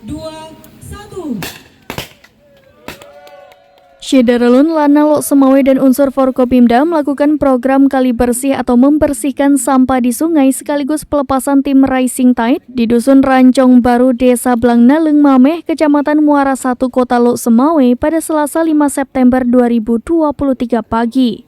2, 1. Syederalun Lana Lok Semawe dan unsur Forkopimda melakukan program kali bersih atau membersihkan sampah di sungai sekaligus pelepasan tim Rising Tide di Dusun Rancong Baru, Desa Blangnaleng Mameh, Kecamatan Muara 1, Kota Lok Semawe pada Selasa 5 September 2023 pagi.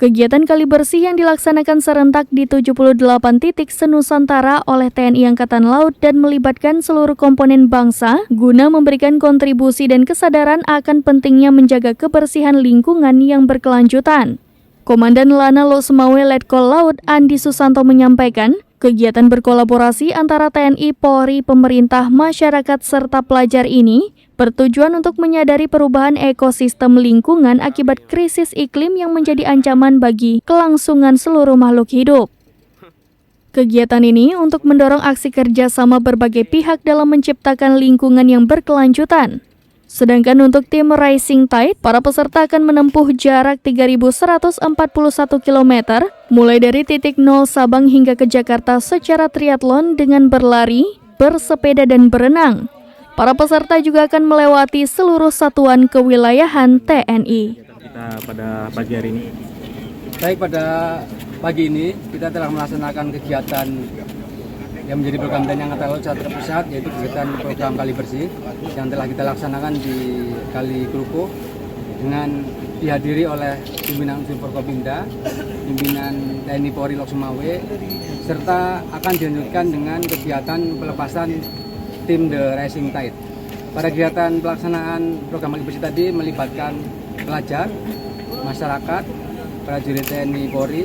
Kegiatan kali bersih yang dilaksanakan serentak di 78 titik senusantara oleh TNI Angkatan Laut dan melibatkan seluruh komponen bangsa guna memberikan kontribusi dan kesadaran akan pentingnya menjaga kebersihan lingkungan yang berkelanjutan. Komandan Lana Lok Semawe Letkol Laut Andi Susanto menyampaikan, kegiatan berkolaborasi antara TNI, Polri, pemerintah, masyarakat, serta pelajar ini bertujuan untuk menyadari perubahan ekosistem lingkungan akibat krisis iklim yang menjadi ancaman bagi kelangsungan seluruh makhluk hidup. Kegiatan ini untuk mendorong aksi kerjasama berbagai pihak dalam menciptakan lingkungan yang berkelanjutan. Sedangkan untuk tim Rising Tide, para peserta akan menempuh jarak 3.141 km, mulai dari titik 0 Sabang hingga ke Jakarta secara triathlon dengan berlari, bersepeda, dan berenang. Para peserta juga akan melewati seluruh satuan kewilayahan TNI. Kita pada pagi hari ini. Baik, pada pagi ini kita telah melaksanakan kegiatan yang menjadi program TNI Angkatan Laut secara terpusat, yaitu kegiatan program kali bersih yang telah kita laksanakan di Kali Kruko dengan dihadiri oleh pimpinan unsur Forkopimda, pimpinan TNI Polri Lok Semawe, serta akan dilanjutkan dengan kegiatan pelepasan tim The Rising Tide. Pada kegiatan pelaksanaan program kali bersih tadi melibatkan pelajar, masyarakat, prajurit TNI Polri,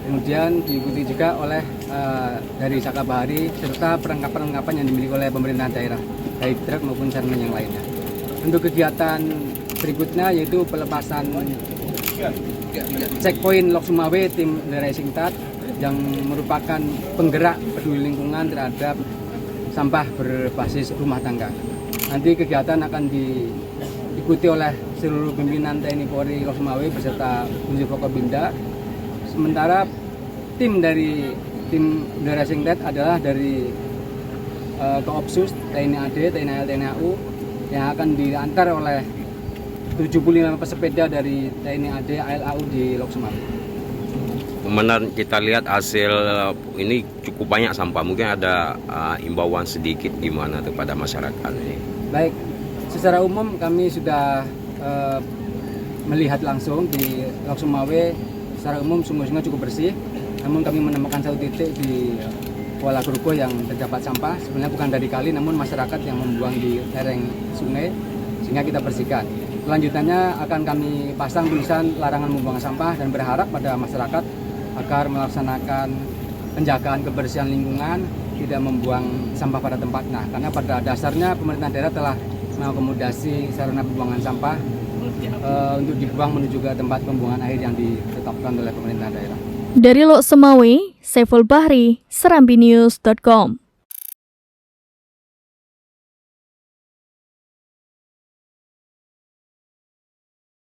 kemudian diikuti juga oleh dari Saka Bahari serta perlengkapan yang dimiliki oleh pemerintahan daerah, baik truk maupun sarana yang lainnya. Untuk kegiatan berikutnya yaitu pelepasan checkpoint Lok Semawe tim The Rising Tide yang merupakan penggerak peduli lingkungan terhadap sampah berbasis rumah tangga. Nanti kegiatan akan diikuti oleh seluruh pimpinan TNI Polri Lok Semawe beserta unsur Forkopimda. Sementara tim dari tim The Rising Tide adalah dari Koopsus, TNI AD, TNI AL, TNI AU yang akan diantar oleh 75 pesepeda dari TNI AD, AL, AU di Lok Semawe. Kemudian kita lihat hasil ini cukup banyak sampah, mungkin ada imbauan sedikit gimana kepada masyarakat ini. Baik, secara umum kami sudah melihat langsung di Lok Semawe, secara umum sungai-sungai cukup bersih. Namun kami menemukan satu titik di Kuala Kruko yang terdapat sampah, sebenarnya bukan dari kali namun masyarakat yang membuang di lereng sungai sehingga kita bersihkan. Selanjutnya akan kami pasang tulisan larangan membuang sampah dan berharap pada masyarakat agar melaksanakan penjagaan kebersihan lingkungan, tidak membuang sampah pada tempatnya. Karena pada dasarnya pemerintah daerah telah mengakomodasi sarana pembuangan sampah untuk dibuang menuju ke tempat pembuangan akhir yang ditetapkan oleh pemerintah daerah. Dari Lok Semawe, Saiful Bahri, serambinews.com.